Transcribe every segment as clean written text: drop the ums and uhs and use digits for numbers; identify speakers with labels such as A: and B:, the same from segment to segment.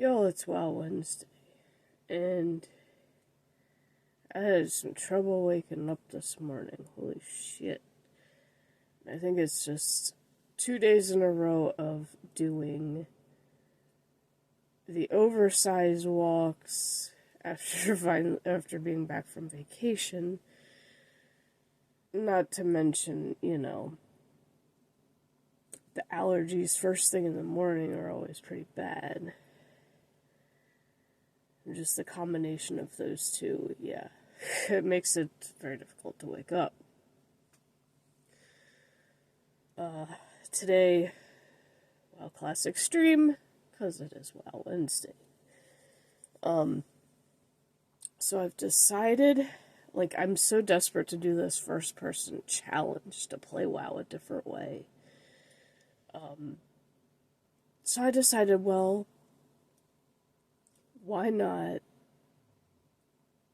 A: Yo, it's WoW Wednesday, and I had some trouble waking up this morning. Holy shit. I think it's just 2 days in a row of doing the oversized walks after being back from vacation. Not to mention, the allergies first thing in the morning are always pretty bad. Just the combination of those two, yeah, it makes it very difficult to wake up. Today, WoW Classic stream, because it is WoW Wednesday. So I've decided, I'm so desperate to do this first-person challenge to play WoW a different way. So I decided, well, why not,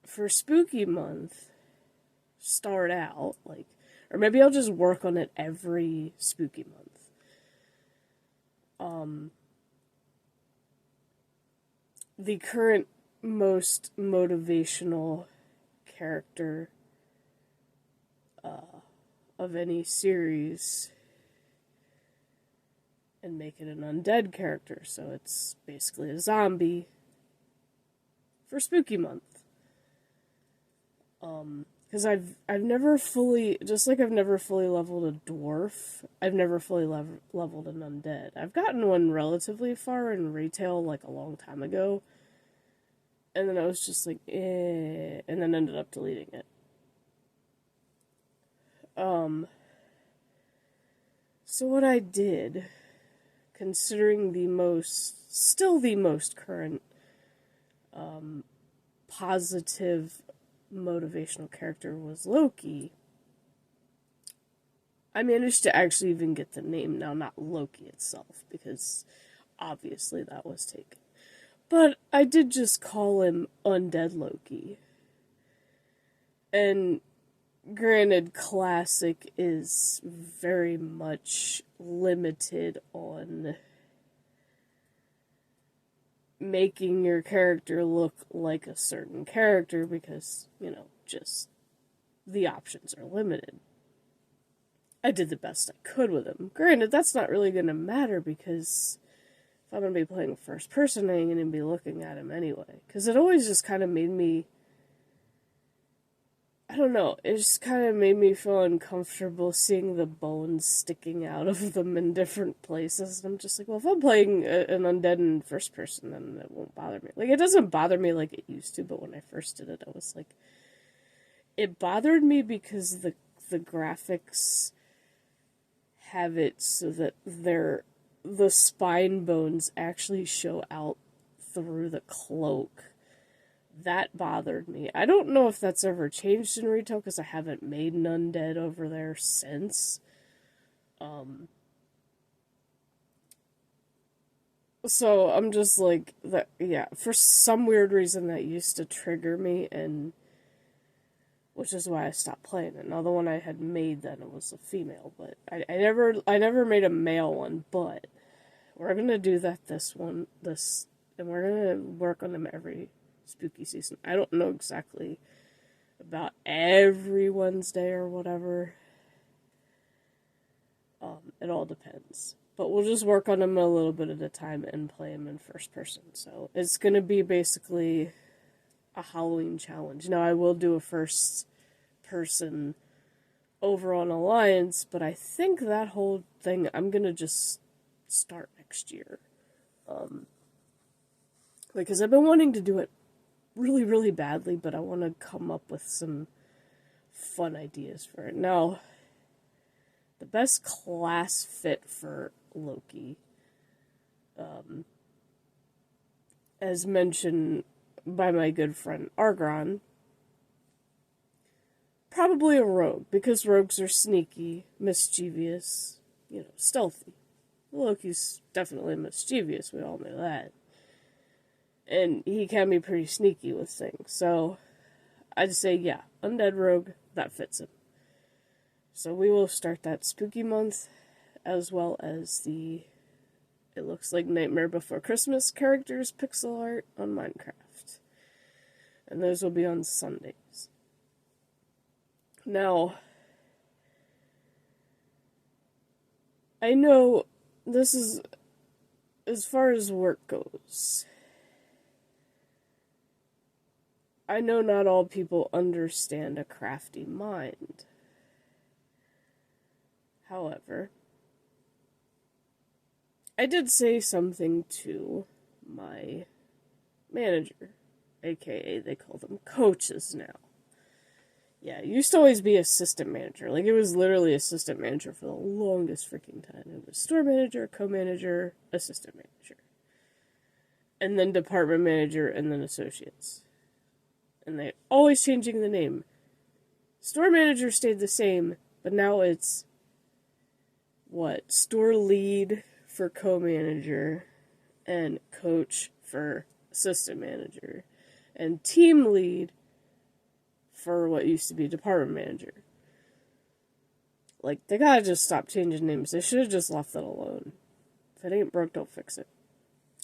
A: for Spooky Month, start out, or maybe I'll just work on it every Spooky Month. The current most motivational character of any series, and make it an undead character, so it's basically a zombie for Spooky Month. Because I've never fully, just like I've never fully leveled a dwarf, I've never fully leveled an undead. I've gotten one relatively far in retail, a long time ago, and then I was just and then ended up deleting it. So what I did, considering still the most current, positive motivational character was Loki, I managed to actually even get the name now, not Loki itself, because obviously that was taken. But I did just call him Undead Loki. And granted, Classic is very much limited on making your character look like a certain character because, just the options are limited. I did the best I could with him. Granted, that's not really going to matter because if I'm going to be playing first person, I ain't going to be looking at him anyway. Because it always just kind of made me, I don't know, it just kind of made me feel uncomfortable seeing the bones sticking out of them in different places. And I'm just like, well, if I'm playing an undead in first person, then it won't bother me. It doesn't bother me like it used to, but when I first did it, I was like, it bothered me because the graphics have it so that the spine bones actually show out through the cloak. That bothered me. I don't know if that's ever changed in retail because I haven't made an undead over there since. So I'm just for some weird reason that used to trigger me, and which is why I stopped playing it. Now the one I had made then, it was a female, but I never made a male one, but we're gonna do that and we're gonna work on them every spooky season. I don't know exactly about every Wednesday or whatever. It all depends. But we'll just work on them a little bit at a time and play them in first person. So it's going to be basically a Halloween challenge. Now I will do a first person over on Alliance, but I think that whole thing I'm going to just start next year. Because I've been wanting to do it really, really badly, but I want to come up with some fun ideas for it. Now, the best class fit for Loki, as mentioned by my good friend Argron, probably a rogue, because rogues are sneaky, mischievous, stealthy. Loki's definitely mischievous, we all know that. And he can be pretty sneaky with things. So, I'd say, yeah, Undead Rogue, that fits him. So we will start that Spooky Month, as well as It looks like Nightmare Before Christmas characters pixel art on Minecraft. And those will be on Sundays. Now, I know this is, as far as work goes, I know not all people understand a crafty mind. However, I did say something to my manager, aka they call them coaches now. Yeah, it used to always be assistant manager. Like, it was literally assistant manager for the longest freaking time. It was store manager, co-manager, assistant manager. And then department manager, and then associates. And they always changing the name. Store manager stayed the same, but now it's, store lead for co-manager, and coach for assistant manager, and team lead for what used to be department manager. Like, they gotta just stop changing names. They should have just left that alone. If it ain't broke, don't fix it.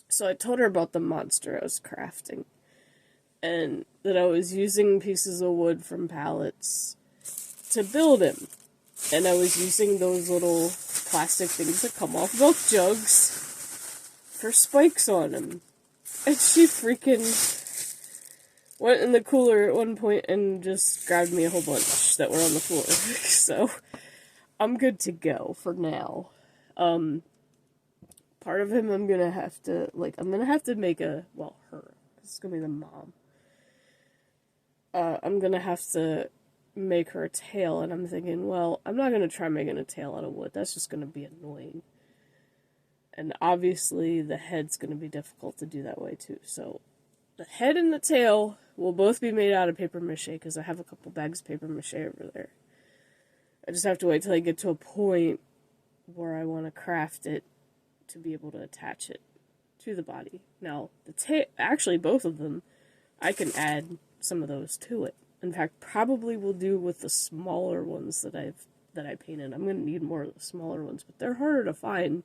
A: So I told her about the monster I was crafting, and that I was using pieces of wood from pallets to build him. And I was using those little plastic things that come off milk jugs for spikes on him. And she freaking went in the cooler at one point and just grabbed me a whole bunch that were on the floor. So, I'm good to go for now. Part of him I'm gonna have to make her, this is gonna be the mom. I'm gonna have to make her a tail, and I'm thinking, well, I'm not gonna try making a tail out of wood. That's just gonna be annoying. And obviously, the head's gonna be difficult to do that way, too. So, the head and the tail will both be made out of paper mache, because I have a couple bags of paper mache over there. I just have to wait till I get to a point where I want to craft it to be able to attach it to the body. Now, actually, both of them, I can add some of those to it. In fact, probably will do with the smaller ones that I painted. I'm going to need more of the smaller ones, but they're harder to find,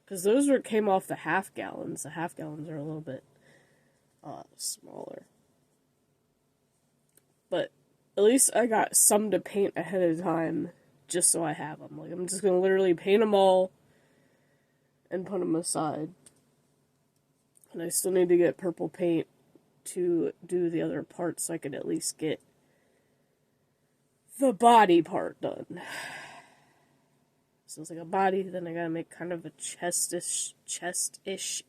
A: because those came off the half gallons. The half gallons are a little bit smaller. But at least I got some to paint ahead of time, just so I have them. Like, I'm just going to literally paint them all and put them aside. And I still need to get purple paint to do the other parts, so I could at least get the body part done. So it's like a body, then I gotta make kind of a chest-ish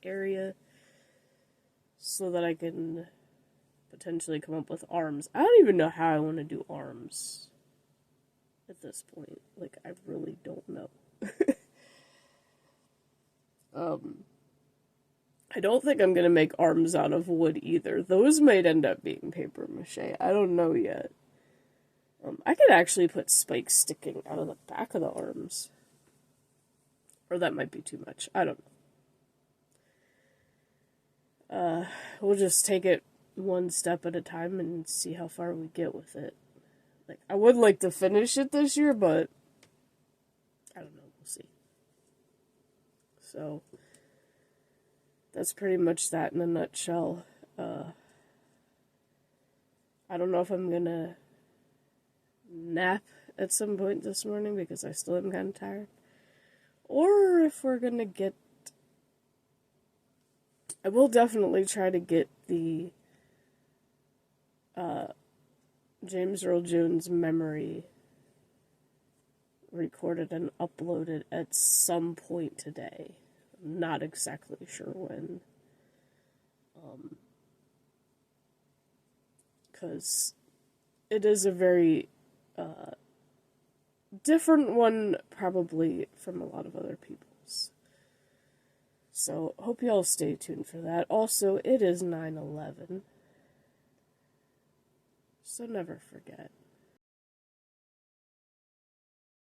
A: area, so that I can potentially come up with arms. I don't even know how I want to do arms at this point. Like, I really don't know. I don't think I'm gonna make arms out of wood either. Those might end up being paper mache. I don't know yet. I could actually put spikes sticking out of the back of the arms. Or that might be too much. I don't know. We'll just take it one step at a time and see how far we get with it. Like, I would like to finish it this year, but I don't know. We'll see. So, that's pretty much that in a nutshell. I don't know if I'm gonna nap at some point this morning, because I still am kind of tired. Or if we're gonna get... I will definitely try to get the James Earl Jones memory recorded and uploaded at some point today. I'm not exactly sure when. Because it is a very different one, probably, from a lot of other people's. So, hope you all stay tuned for that. Also, it is 9/11. So never forget.